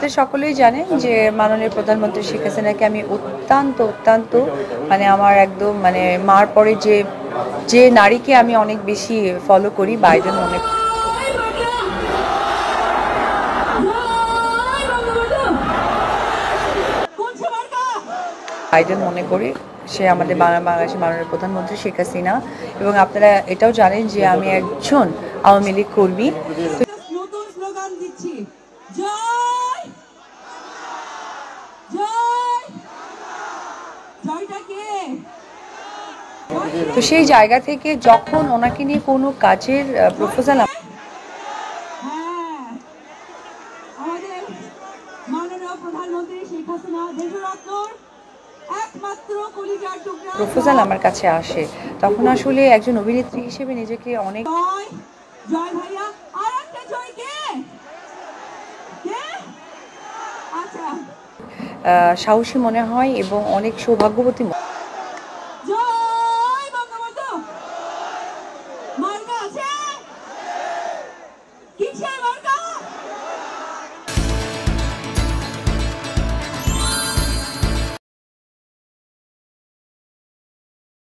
আপনারা সকলেই জানেন যে মাননীয় প্রধানমন্ত্রী শেখ হাসিনাকে আমি অত্যন্ত মানে আমার একদম মানে মার পরে যে নারীকে আমি অনেক বেশি ফলো করি বাইডেন মনে করি সে আমাদের বাংলাদেশের মাননীয় প্রধানমন্ত্রী শেখ হাসিনা। এবং আপনারা এটাও জানেন যে আমি একজন আওয়ামী লীগ কর্মী। তো সেই জায়গা থেকে যখন ওনাকে নিয়ে কোনো কাজের প্রপোজাল আমার কাছে আসে, তখন আসলে একজন অভিনেত্রী হিসেবে নিজেকে অনেক সাহসী মনে হয় এবং অনেক সৌভাগ্যবতী